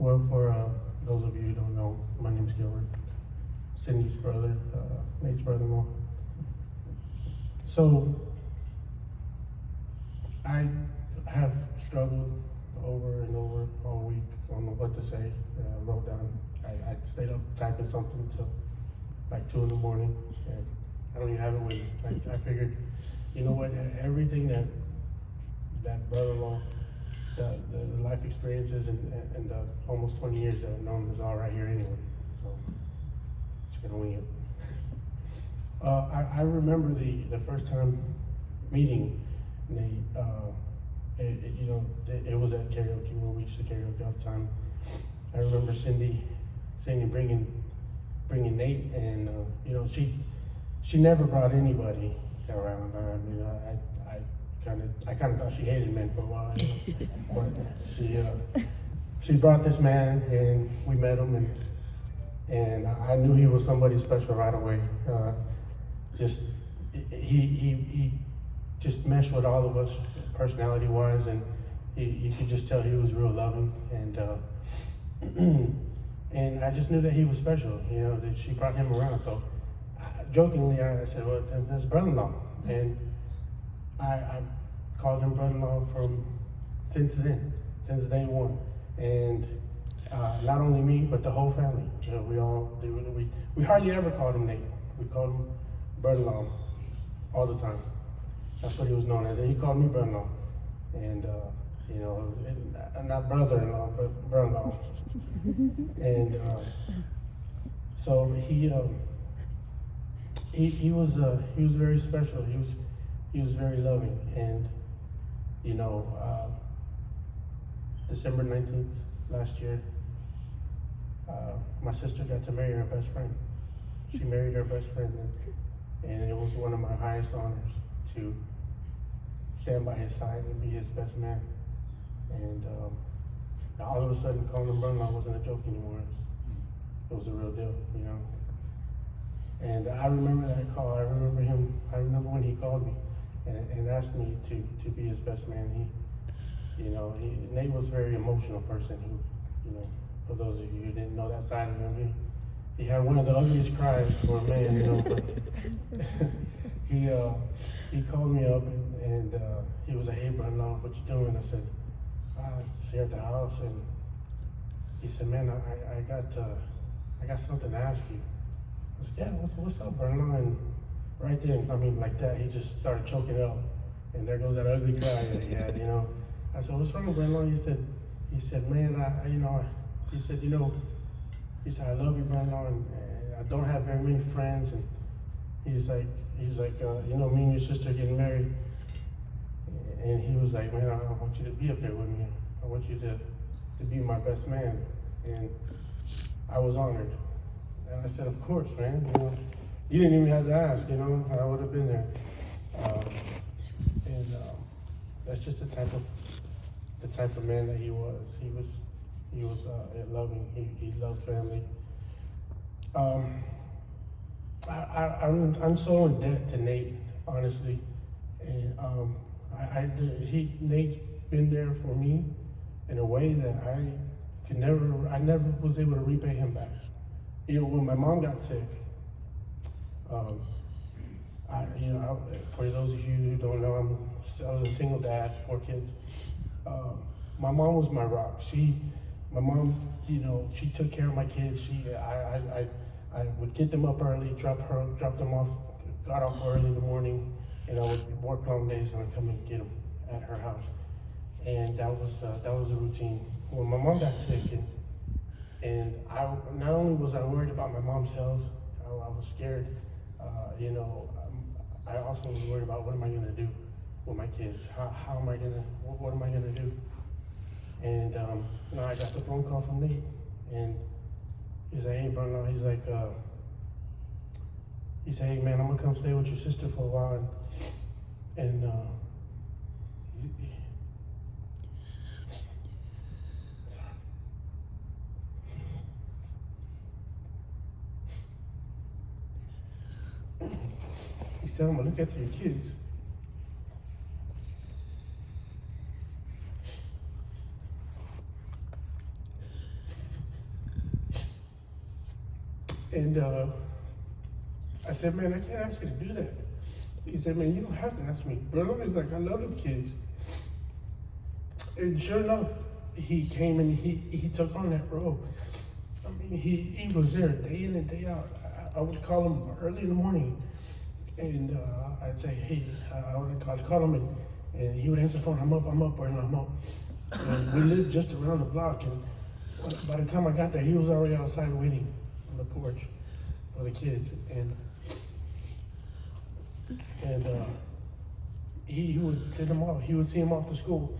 Well, for those of you who don't know, my name's Gilbert, Cindy's brother, Nate's brother-in-law. So, I have struggled over and over all week. I don't know what to say. I wrote down, I stayed up typing something till like 2 in the morning, and I don't even have it with me. I figured, you know what, everything that brother-in-law, the life experiences and the almost 20 years that I've known him is all right here anyway. So, just gonna wing it. I remember the first time meeting Nate. It was at karaoke where we used to karaoke all the time. I remember Cindy bringing Nate, and she never brought anybody around. I mean, I kind of thought she hated men for a while, but she brought this man, and we met him, and I knew he was somebody special right away. He just meshed with all of us personality-wise, and you could just tell he was real loving, and I just knew that he was special, that she brought him around. So jokingly, I said, well, that's brother-in-law, and I called him brother-in-law since day one, and not only me, but the whole family. We hardly ever called him Nate. We called him brother-in-law all the time. That's what he was known as, and he called me brother-in-law, and not brother-in-law, but brother-in-law. And so he was very special. He was very loving, and December 19th last year, my sister got to marry her best friend. She married her best friend, and it was one of my highest honors to stand by his side and be his best man. And all of a sudden, calling him brother-in-law wasn't a joke anymore. It was a real deal, And I remember that call. I remember when he called me and asked me to be his best man. Nate was a very emotional person who, for those of you who didn't know that side of him, he had one of the ugliest cries for a man, but he called me up and he was like, hey, brother-in-law, what you doing? I said, I'm here at the house, and he said, man, I got something to ask you. I said, yeah, what's up, brother-in-law? And right then, like that, he just started choking up, and there goes that ugly cry that he had, I said, what's wrong, brother-in-law? He said, man, he said, I love you, brother-in-law, and I don't have very many friends, and he's like, me and your sister getting married, and he was like, man, I want you to be up there with me. I want you to be my best man, and I was honored. And I said, of course, man, you didn't even have to ask, I would have been there. That's just the type of man that he was. He was loving. He loved family. I'm so in debt to Nate, honestly, and Nate's been there for me in a way that I never was able to repay him back. When my mom got sick, for those of you who don't know, I was a single dad, 4 kids. My mom was my rock. My mom, she took care of my kids. I would get them up early, drop them off, got off early in the morning, and I would work long days and I'd come and get them at her house. And that was a routine. When my mom got sick, and I not only was I worried about my mom's health, I was scared. I also was worried about what am I going to do with my kids? What am I going to do? And I got the phone call from Nate, and he's like, hey, brother, he said, hey, man, I'm gonna come stay with your sister for a while, and he said, I'm gonna look after your kids. And I said, man, I can't ask you to do that. He said, man, you don't have to ask me. Brother, he's like, I love them kids. And sure enough, he came and he took on that role. I mean, he was there day in and day out. I would call him early in the morning, and I'd say, hey, I'd call him, and he would answer the phone. I'm up, Brandon, I'm up. And we lived just around the block, and by the time I got there, he was already outside waiting on the porch for the kids, and he would send them off. He would see them off to school.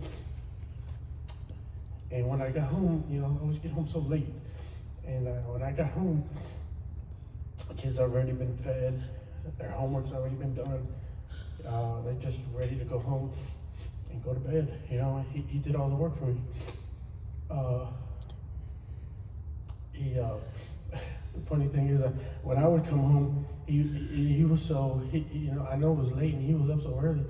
And when I got home, you know, I always get home so late. And when I got home, the kids already been fed, their homework's already been done. They're just ready to go home and go to bed. You know, he did all the work for me. The funny thing is that when I would come home, he was so, you know, I know it was late and he was up so early.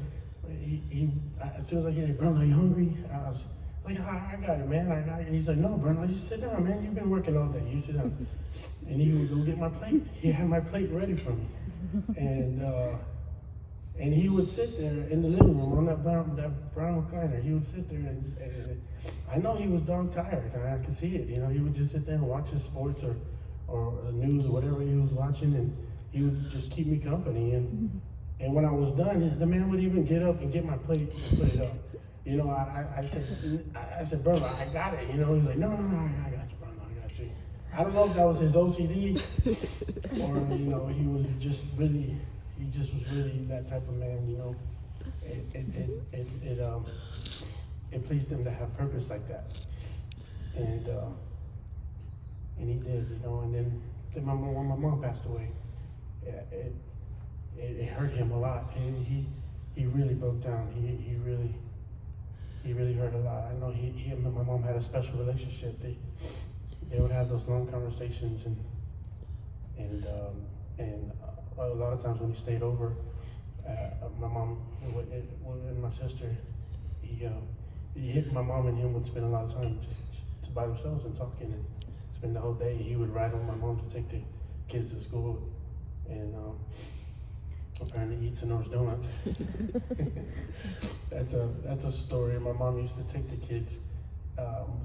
As soon as I get there, Bruno, are you hungry? I was like, I got it, man, I got it. He's like, no, Bruno, you sit down, man, you've been working all day, you sit down. And he would go get my plate. He had my plate ready for me. And he would sit there in the living room on that brown recliner. He would sit there and I know he was dog tired. I could see it. You know, he would just sit there and watch his sports or the news or whatever he was watching, and he would just keep me company. And when I was done, the man would even get up and get my plate and put it up. You know, I said, brother, I got it. You know, he's like, no, I got you, brother, I got you. I don't know if that was his OCD or, you know, he was just really that type of man, you know. It pleased him to have purpose like that. And he did, you know. And then when my mom passed away, it hurt him a lot. He really broke down. He really hurt a lot. I know he and my mom had a special relationship. They would have those long conversations, and a lot of times when he stayed over, my mom and my sister, my mom and him would spend a lot of time just by themselves and talking and spend the whole day. He would ride on my mom to take the kids to school, and apparently eat Sonora's donuts. That's a story. My mom used to take the kids,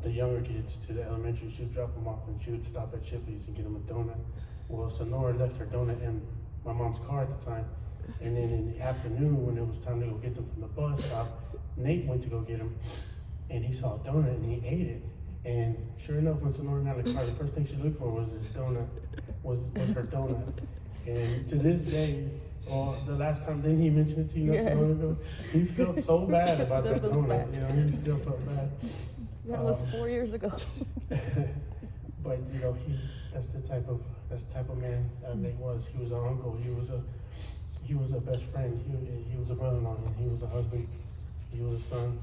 the younger kids, to the elementary. She would drop them off, and she would stop at Shipley's and get them a donut. Well, Sonora left her donut in my mom's car at the time, and then in the afternoon, when it was time to go get them from the bus stop, Nate went to go get them, and he saw a donut and he ate it. And sure enough, when Sonora got in the car, the first thing she looked for was his donut, was her donut. And to this day, or the last time, didn't he mention it to you not so long ago? He felt so bad about that donut. You know, he still felt bad. That was 4 years ago. But you know, that's the type of man Nate was. He was an uncle. He was a best friend. He was a brother-in-law. He was a husband. He was a son.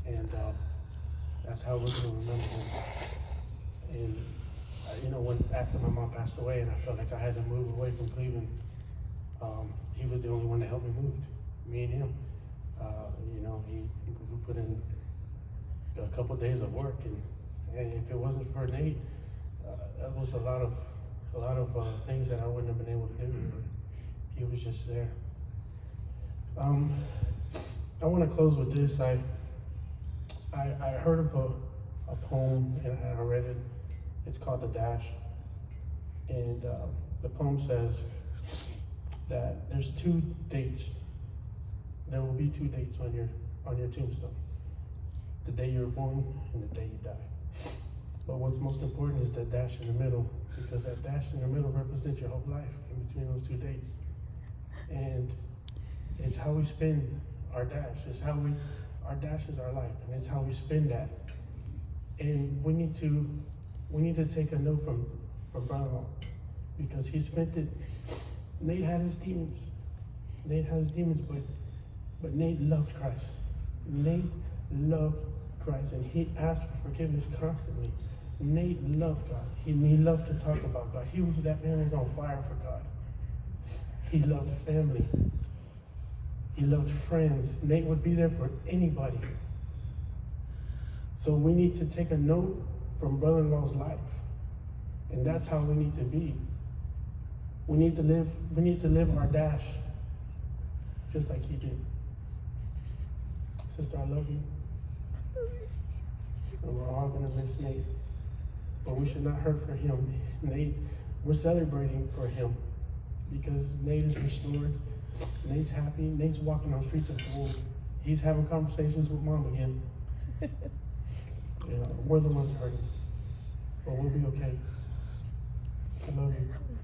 And that's how we're gonna remember him. And you know, after my mom passed away, and I felt like I had to move away from Cleveland, he was the only one to help me move. Me and him. You know, we put in a couple days of work, and if it wasn't for Nate, that was a lot of things that I wouldn't have been able to do. He was just there. I want to close with this. I heard of a poem, and I read it. It's called The Dash, and the poem says that there's 2 dates. There will be 2 dates on your tombstone: the day you were born and the day you die. But what's most important is that dash in the middle, because that dash in the middle represents your whole life in between those 2 dates. And it's how we spend our dash. Our dash is our life, and it's how we spend that. And we need to take a note from Brother, because he spent it. Nate had his demons. But Nate loved Christ. Nate loved Christ, and he asked for forgiveness constantly. Nate loved God. He loved to talk about God. He was that man who was on fire for God. He loved family. He loved friends. Nate would be there for anybody. So we need to take a note from brother-in-law's life. And that's how we need to be. We need to live our dash, just like he did. Sister, I love you. And we're all gonna miss Nate. But we should not hurt for him. Nate, we're celebrating for him because Nate is restored. Nate's happy. Nate's walking on streets of gold. He's having conversations with mom again. We're the ones hurting. But we'll be okay. I love you.